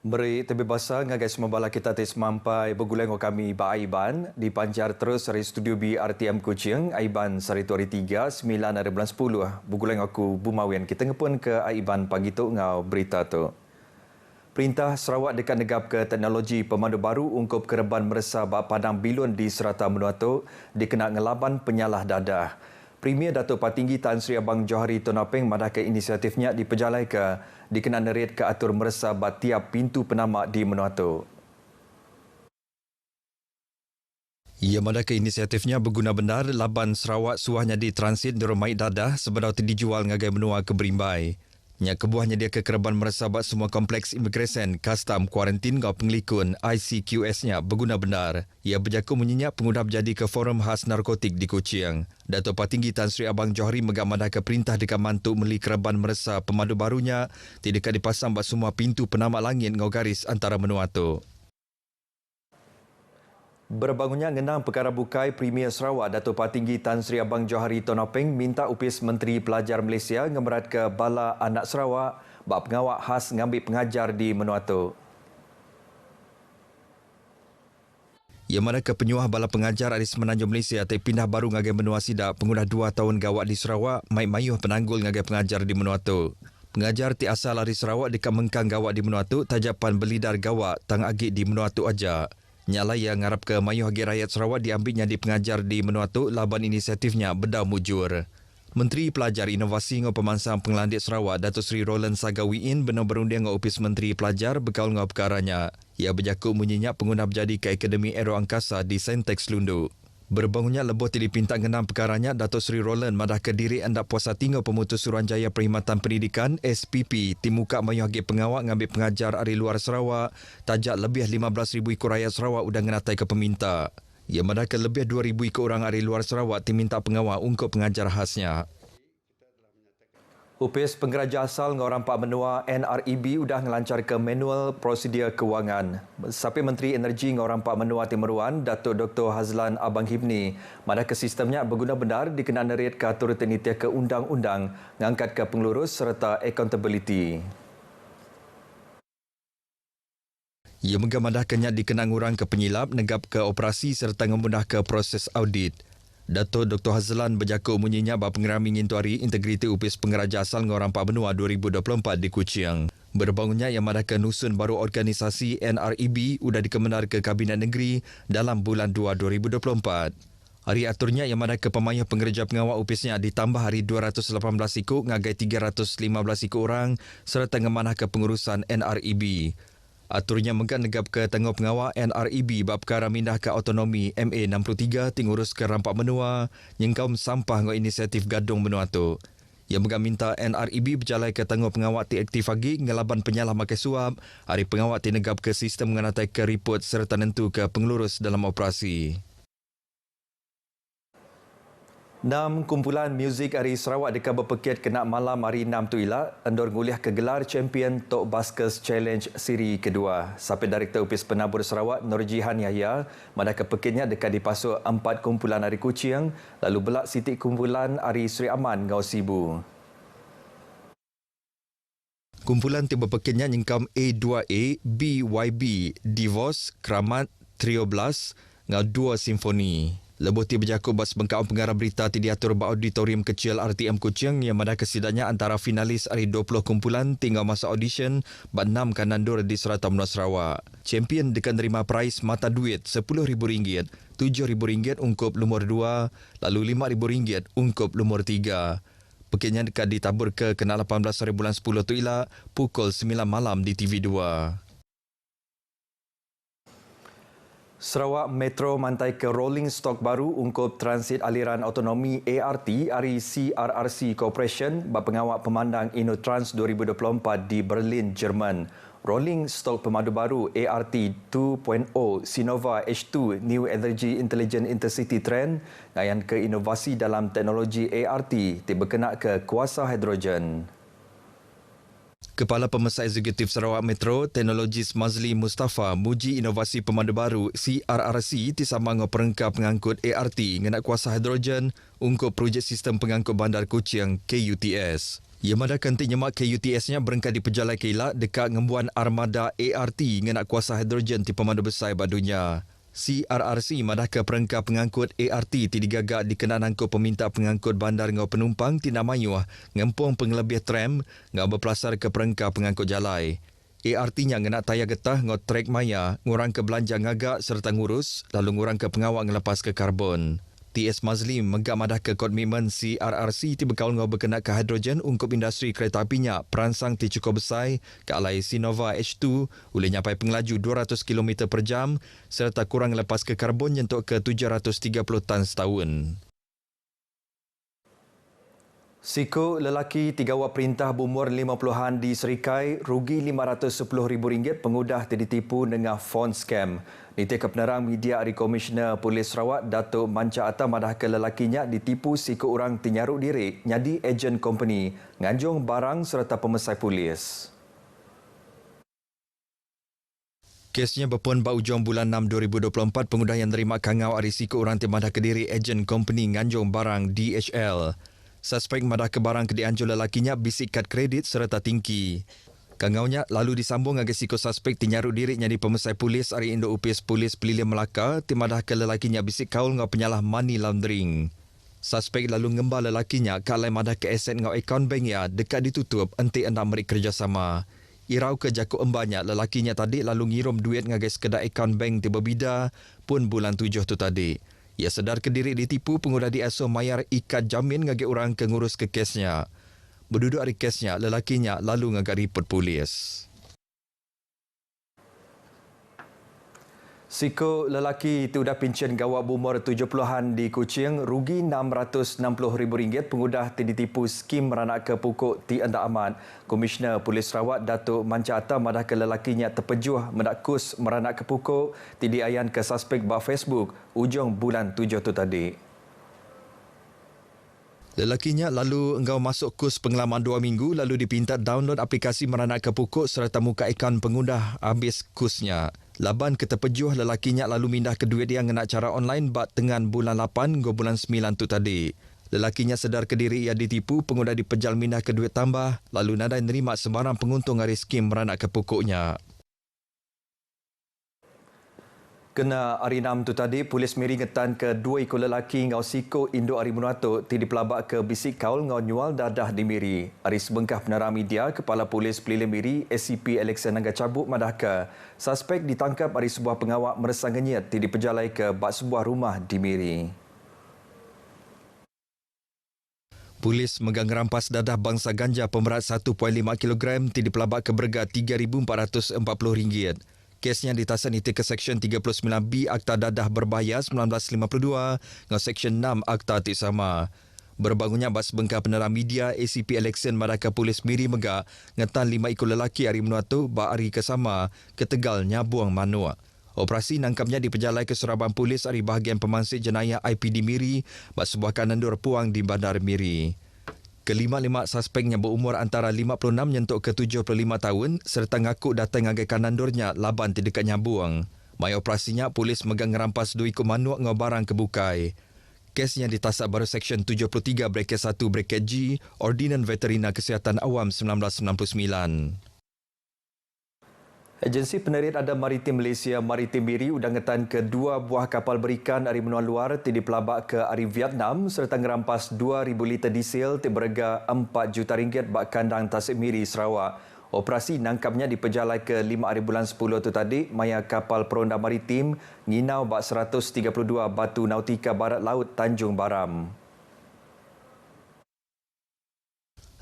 Beri tebih basa ngagai semua bala kita tes mampai berguleng kami ba Aiban dipancar terus dari studio BRTM Kuching Aiban sari tu hari 3 9 hari bulan 10 berguleng aku Bumawian kita ngepun ke Aiban pagi tu ngau berita tu. Perintah Sarawak dekat negap ke teknologi pemandu baru ungkup kereban meresa bak padang bilun di Serata Menua tu dikena ngelaban penyalah dadah. Premier Datuk Patinggi Tan Sri Abang Johari Tun Apeng madah ke inisiatifnya diperjalai ke dikena nerit ke atur meresa bat tiap pintu penamak di Menua tu. Ia madah ke inisiatifnya berguna benar laban Sarawak suahnya di transit di Romai Dadah sebelum dijual ngagai menua ke Berimbai. Nya kebuahnya dia ke kereban meresa bat semua kompleks imigresen, kastam, kuarantin ngau penglikun ICQS-nya berguna benar. Ia berjaku menyenyak pengudap jadi ke forum khas narkotik di Kuching. Datuk Patinggi Tan Sri Abang Johari megamadah ke perintah dekat mantuk meli kereban meresa pemandu barunya tidak dipasang bat semua pintu penamak langit ngau garis antara menua tu. Berbangunnya ngenang perkara bukai Premier Sarawak Datuk Patinggi Tan Sri Abang Johari Tun Apeng minta upis Menteri Pelajar Malaysia ngemerat ke Bala Anak Sarawak bab pengawak khas ngambil pengajar di Menua tu. Ia mana ke penyuah bala pengajar di Semenanjung Malaysia tapi pindah baru ngagai Menua Sidak pengudah 2 tahun gawat di Sarawak mai mayuh penanggul ngagai pengajar di Menua tu. Pengajar ti asal dari Sarawak dekat mengkang gawat di Menua tu tajapan belidar gawat tang agik di Menua tu aja. Nyala yang ngarap ke mayuh hagi rakyat Sarawak diambilnya di pengajar di Menua tu laban inisiatifnya bedau mujur. Menteri Pelajar Inovasi ngau Pemansang Pengelandik Sarawak Datuk Seri Roland Sagawiin benar berundian ngau Opis Menteri Pelajar bekal ngau perkaranya. Ia berjakuk menyenyak pengguna berjadi ke Akademi Aero Angkasa di Sentex Lundu. Berbangunnya lebih dipinta ngenam perkaranya Datuk Seri Roland madah ke diri hendak puasa tinggal pemutus Suruhanjaya Perkhidmatan Pendidikan SPP timuka mayuh hagi pengawak ngambil pengajar dari luar Sarawak tajak lebih 15,000 ekor rakyat Sarawak udah ngenatai ke peminta. Ia madah ke lebih 2,000 ekor orang dari luar Sarawak diminta pengawak untuk pengajar khasnya. Upis Penggeraja Asal ngau Rampak Menua NREB udah ngelancar ke manual prosedur kewangan. Sapi Menteri Energi ngau Rampak Menua Timuruan, Datuk Dr. Hazlan Abang Hibni, madah ke sistemnya berguna benar dikenal nerit ke atur tenitia ke undang-undang, ngangkat ke pengelurus serta accountability. Ia mengamadah kenyak dikenang orang ke penyilap, negap ke operasi serta ngemudah ke proses audit. Datuk Dr. Hazlan berjakuk menyenyak bab pengerami ngintuari integriti upis Penggeraja Asal ngau Rampak Menua 2024 di Kuching. Berbangunnya yang madah ke nusun baru organisasi NREB udah dikemenar ke Kabinet Negeri dalam bulan 2 2024. Hari aturnya yang madah ke pemayah pengerja pengawal upisnya ditambah hari 218 ikut ngagai 315 ikut orang serta ngemanah ke pengurusan NREB. Aturnya mengkan negap ke tengah pengawal NREB bab perkara mindah ke autonomi MA63 tingurus ke Rampak Menua nyengkaum sampah ngau inisiatif gadung Menua tu. Ia mengkan minta NREB berjalai ke tengah pengawal ti aktif lagi ngelaban penyalah makai suap hari pengawal ti negap ke sistem mengenatai ke report serta nentu ke pengelurus dalam operasi. 6 kumpulan muzik dari Sarawak dekat berpekit kena malam hari 6 tu ilah endor nguliah ke gelar Champion Tok Baskers Challenge siri kedua. Sampai Direktur Upis Penabur Sarawak Nurjihan Yahya madah ke pekitnya dekat dipasuk 4 kumpulan hari Kuching lalu belak sitik kumpulan hari Sri Aman Ngau Sibu. Kumpulan tiba pekitnya nyengkam A2A, BYB, Divorce, Kramat, Trio Blast ngau 2 Simfoni. Lebih ti berjakut bas bengkau pengarah berita ti diatur ba auditorium kecil RTM Kuching yang madah kesidanya antara finalis hari 20 kumpulan tinggal masa audition ba 6 kanandur di Serata Menua Sarawak. Champion dekan nerima prize mata duit RM10,000, RM7,000 ungkup lumur 2, lalu RM5,000 ungkup lumur 3. Pekitnya dekat ditabur ke kena 18 hari bulan 10 tu ilah pukul 9 malam di TV2. Sarawak Metro mantai ke rolling stock baru ungkup transit aliran autonomi ART dari CRRC Corporation bab pengawak pemandang InnoTrans 2024 di Berlin, Jerman. Rolling stock pemadu baru ART 2.0 Sinova H2 New Energy Intelligent Intercity Trend ngayan ke inovasi dalam teknologi ART tiba kena ke kuasa hidrogen. Kepala Pemesat Eksekutif Sarawak Metro, Teknologis Mazli Mustafa, muji inovasi pemandu baru CRRC disambang perengkap pengangkut ART ngenak kuasa hidrogen untuk projek sistem pengangkut bandar Kuching KUTS. Ia madah kanti nyemak KUTS-nya berengkat di pejalai keilak dekat ngembuan armada ART ngenak kuasa hidrogen di pemandu besar badunya. CRRC madah ke perengkap pengangkut ART ti digagak dikenal angkut peminta pengangkut bandar ngau penumpang tina mayuh ngempung pengelebih tram ngau berpelasar ke perengkap pengangkut jalai. ART-nya ngenak tayar getah ngau trek maya ngurang ke belanja ngagak serta ngurus lalu ngurang ke pengawak ngelepas ke karbon. TS Mazlim megak madah ke komitmen CRRC ti berkaul ngau berkenaan ke hidrogen ungkup industri kereta apinya peransang ti cukup besar ke alai Sinova H2 boleh nyampai pengelaju 200 km per jam serta kurang lepas ke karbon nyentuk ke 730 tan setahun. Siku lelaki 3 awak perintah berumur 50-an di Serikai rugi RM510,000 pengudah ditipu dengan phone scam. Niti kepenerang media Ari Komisioner Polis Sarawak Datuk Manca Atta madah ke lelakinya ditipu siku orang tinyaruk diri nyadi ejen company nganjung barang serta pemesai polis. Kesnya berpun ujung bulan 6 2024 pengudah yang terima kangau ari siku orang madah ke diri ejen company nganjung barang DHL. Suspek madah ke barang ke dianjur lelakinya bisik kad kredit serta tingki. Kangaunya lalu disambung agak siko suspek tinyaruk diri jadi pemesai polis hari Indo UPS Polis Pelilih Melaka timadah ke lelakinya bisik kaul ngau penyalah money laundering. Suspek lalu ngembal lelakinya ke alai madah ke aset ngau akaun bank ya dekat ditutup enti anda merik kerjasama. Irau ke jakuk embanya lelakinya tadi lalu ngirum duit ngagai sekedar akaun bank tiba bida pun bulan 7 tu tadi. Ia sedar ke diri ditipu pengudah diasuh mayar ikat jamin ngagi orang ke ngurus ke kesnya. Berduduk hari kesnya, lelakinya lalu ngagak ripot polis. Siku lelaki itu dah pincin gawak berumur 70-an di Kuching rugi RM660,000 pengudah ditipu skim meranak ke pokok ti Anda Aman. Komisioner Polis Sarawak Datuk Manca Atta madah ke lelakinya terpejuh mendak kus meranak ke pokok ti diayan ke suspek bah Facebook ujung bulan 7 tu tadi. Lelakinya lalu engkau masuk kurs pengalaman 2 minggu lalu dipinta download aplikasi meranak ke pokok serta muka akaun pengundah habis kursnya. Laban keterpejuh lelakinya lalu mindah ke duit yang nak cara online bat dengan bulan 8 hingga bulan 9 tu tadi. Lelakinya sedar ke diri ia ditipu pengundah dipejal mindah ke duit tambah lalu nadai nerima sembarang penguntung hari skim meranak ke pokoknya. Kena hari 6 tu tadi, polis Miri ngetan ke 2 ekor lelaki ngau siko Indo Ari Menuatuk ti dipelabak ke bisik kaul ngau nyual dadah di Miri. Ari sebengkah penerang media, Kepala Polis Pelilih Miri, SCP Alexan Nangga Cabuk madah ke suspek ditangkap ari sebuah pengawak meresang ngenyet ti dipejalai ke bak sebuah rumah di Miri. Polis megang rampas dadah bangsa ganja pemerat 1.5 kg ti dipelabak ke berga RM3,440. Kesnya ditasan itu ke Seksyen 39B Akta Dadah Berbahaya 1952 dengan Seksyen 6 Akta Tik Sama. Berbangunnya bas bengkar penerang media ACP Alexan Madaka Polis Miri Megak ngetan 5 ekor lelaki hari Menuatu ba hari kesama ke Tegal Nyabuang Manua. Operasi nangkapnya dipejalai ke Suraban Polis hari bahagian pemansik jenayah IPD Miri bas sebuah kanandur puang di Bandar Miri. Kelima-lima suspeknya berumur antara 56 nyentuk ke 75 tahun serta ngaku datang ngagai kanandurnya laban di dekat Nyabuang. Mai operasinya, polis megang ngerampas 2 ekor manuk ngau barang kebukai. Kesnya ditasak baru Seksyen 73-1-G Ordinan Veterina Kesihatan Awam 1999. Agensi Penerit Adab Maritim Malaysia Maritim Miri udah ngetan ke 2 buah kapal berikan dari benua luar ti dipelabak ke ari Vietnam serta ngerampas 2,000 liter diesel ti berharga RM4 juta bak kandang Tasik Miri, Sarawak. Operasi nangkapnya dipejalai ke 5 hari bulan 10 tu tadi maya kapal peronda maritim nginau bak 132 batu nautika barat laut Tanjung Baram.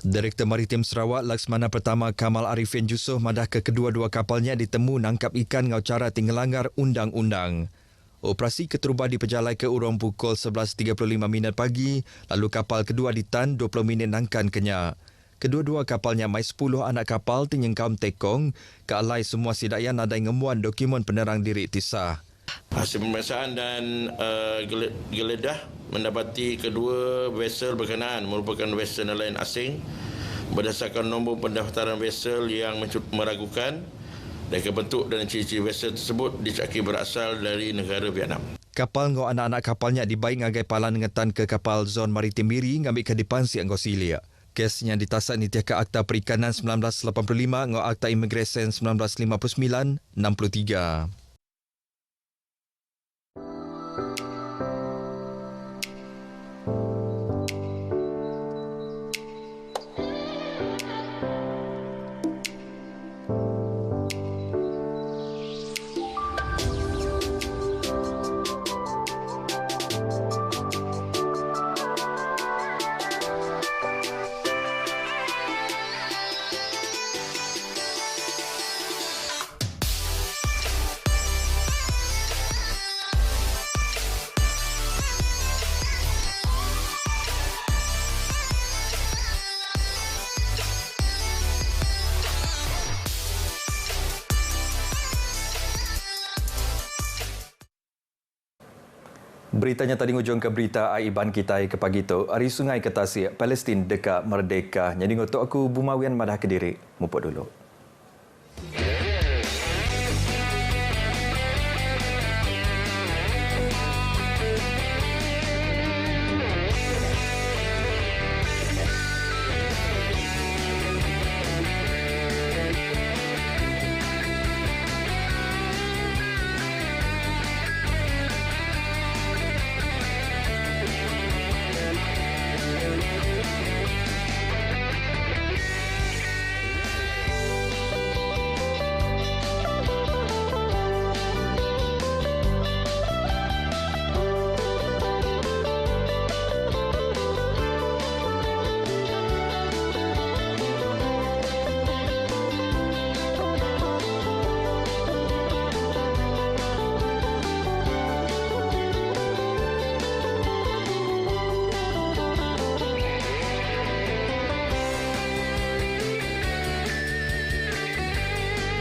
Direktur Maritim Sarawak Laksmana Pertama Kamal Arifin Yusof madah ke kedua-dua kapalnya ditemu nangkap ikan ngau cara tinggalanggar undang-undang. Operasi keterubah dipejalai ke urung pukul 11.35 pagi, lalu kapal kedua ditan 20 minit nangkan kenya. Kedua-dua kapalnya mai 10 anak kapal tinyengkam tekong, ke alai semua sidayan nadai ngemuan dokumen penerang diri tisah. Hasil pemeriksaan dan geledah mendapati kedua vessel berkenaan merupakan vessel nelayan asing berdasarkan nombor pendaftaran vessel yang meragukan dan kebentuk dan ciri-ciri vessel tersebut dicaki berasal dari negara Vietnam. Kapal ngau anak-anak kapalnya dibaik ngagai palan ngetan ke kapal zon maritim Miri ngambil ke dipansi Anggosilia. Kes yang ditasak ni tiaka Akta Perikanan 1985 ngau Akta Imigresen 1959 63. Beritanya tadi hujung ke berita Aiban kita ke pagi tu. Hari Sungai Ketasik, Palestin dekat merdeka. Jadi ngotok aku Bumawian Madah Kediri. Mupuk dulu.